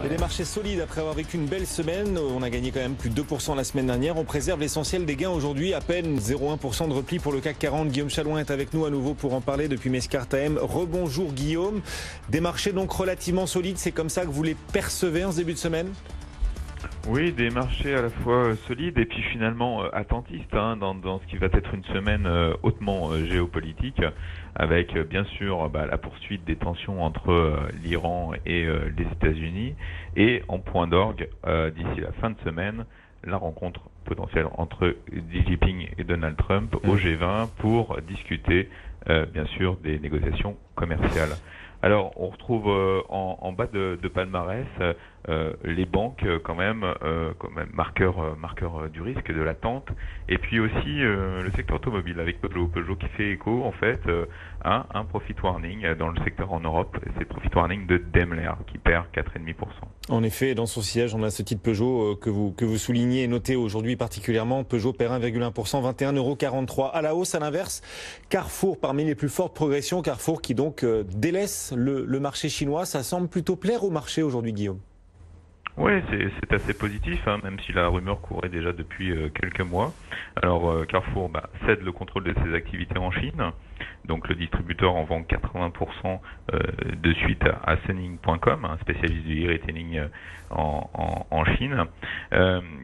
Et les marchés solides après avoir vécu une belle semaine. On a gagné quand même plus de 2% la semaine dernière. On préserve l'essentiel des gains aujourd'hui. À peine 0,1% de repli pour le CAC 40. Guillaume Chalouin est avec nous à nouveau pour en parler depuis Mescart AM. Rebonjour Guillaume. Des marchés donc relativement solides. C'est comme ça que vous les percevez en ce début de semaine ? Oui, des marchés à la fois solides et puis finalement attentistes dans ce qui va être une semaine hautement géopolitique, avec bien sûr la poursuite des tensions entre l'Iran et les États-Unis, et en point d'orgue d'ici la fin de semaine, la rencontre potentielle entre Xi Jinping et Donald Trump au G20 pour discuter bien sûr des négociations commerciales. Alors, on retrouve en bas de palmarès les banques quand même marqueurs du risque, de l'attente, et puis aussi le secteur automobile avec Peugeot qui fait écho en fait à un profit warning dans le secteur en Europe. C'est le profit warning de Daimler qui perd 4,5%. En effet, dans son siège, on a ce titre Peugeot que vous soulignez et notez aujourd'hui particulièrement. Peugeot perd 1,1%, 21,43 €. À la hausse, à l'inverse, Carrefour parmi les plus fortes progressions. Carrefour qui donc délaisse le marché chinois. Ça semble plutôt plaire au marché aujourd'hui, Guillaume. Oui, c'est assez positif, même si la rumeur courait déjà depuis quelques mois. Alors Carrefour cède le contrôle de ses activités en Chine. Donc le distributeur en vend 80% de suite à Suning.com, un spécialiste du e-retailing en Chine.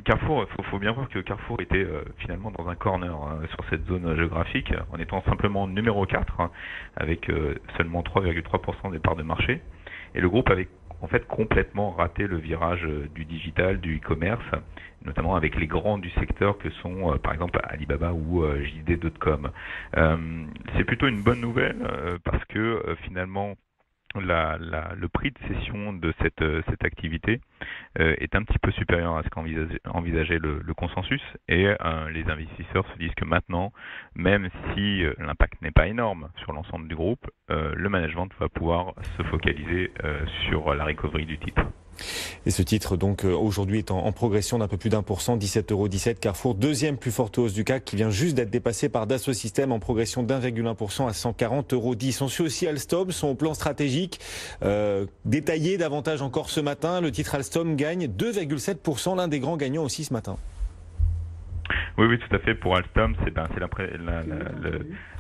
Carrefour, faut bien voir que Carrefour était finalement dans un corner sur cette zone géographique, en étant simplement numéro 4, avec seulement 3,3% des parts de marché. Et le groupe avait en fait complètement raté le virage du digital, du e-commerce, notamment avec les grands du secteur que sont par exemple Alibaba ou JD.com. C'est plutôt une bonne nouvelle parce que finalement le prix de cession de cette activité est un petit peu supérieur à ce qu'envisageait le consensus, et les investisseurs se disent que maintenant, même si l'impact n'est pas énorme sur l'ensemble du groupe, le management va pouvoir se focaliser sur la recovery du titre. Et ce titre, donc, aujourd'hui est en progression d'un peu plus d'1%, 17,17 €. Carrefour, deuxième plus forte hausse du CAC, qui vient juste d'être dépassé par Dassault Systèmes en progression d'1,1% à 140,10 €. On suit aussi Alstom, son plan stratégique détaillé davantage encore ce matin. Le titre Alstom gagne 2,7%, l'un des grands gagnants aussi ce matin. Oui, tout à fait. Pour Alstom, c'est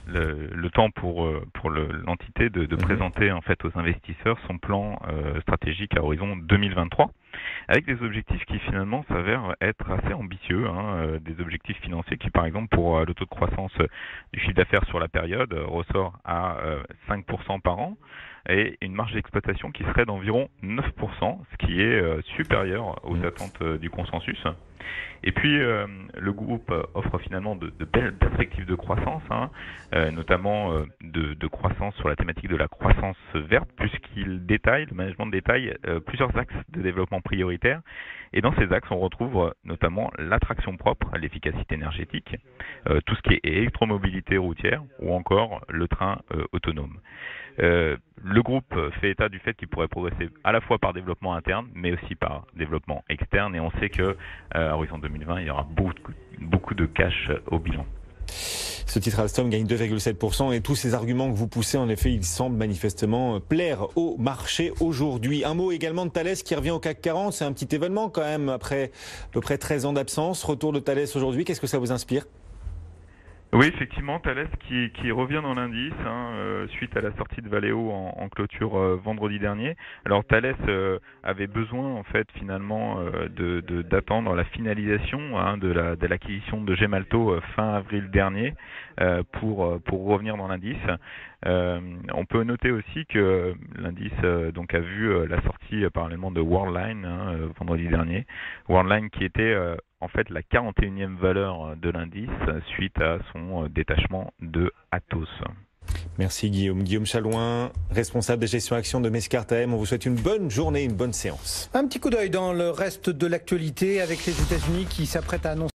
le temps pour l'entité de présenter en fait aux investisseurs son plan stratégique à horizon 2023, avec des objectifs qui finalement s'avèrent être assez ambitieux, des objectifs financiers qui, par exemple, pour le taux de croissance du chiffre d'affaires sur la période ressort à 5% par an, et une marge d'exploitation qui serait d'environ 9%, ce qui est supérieur aux attentes du consensus. Et puis le groupe offre finalement de belles perspectives de croissance, notamment de croissance sur la thématique de la croissance verte, puisqu'il détaille, le management détaille plusieurs axes de développement prioritaires. Et dans ces axes, on retrouve notamment l'attraction propre, l'efficacité énergétique, tout ce qui est électromobilité routière ou encore le train autonome. Le groupe fait état du fait qu'il pourrait progresser à la fois par développement interne, mais aussi par développement externe. Et on sait que à horizon 2020, il y aura beaucoup de cash au bilan. Ce titre Alstom gagne 2,7%, et tous ces arguments que vous poussez, en effet, ils semblent manifestement plaire au marché aujourd'hui. Un mot également de Thales qui revient au CAC 40. C'est un petit événement quand même après à peu près 13 ans d'absence. Retour de Thales aujourd'hui. Qu'est-ce que ça vous inspire ? Oui, effectivement, Thales qui revient dans l'indice suite à la sortie de Valeo en clôture vendredi dernier. Alors Thales avait besoin en fait finalement d'attendre la finalisation de l'acquisition de Gemalto fin avril dernier pour revenir dans l'indice. On peut noter aussi que l'indice donc a vu la sortie par l'élément de Worldline vendredi dernier. Worldline qui était en fait la 41e valeur de l'indice suite à son détachement de Atos. Merci Guillaume. Guillaume Chalouin, responsable des gestions actions de Mescart AM. On vous souhaite une bonne journée, une bonne séance. Un petit coup d'œil dans le reste de l'actualité avec les États-Unis qui s'apprêtent à annoncer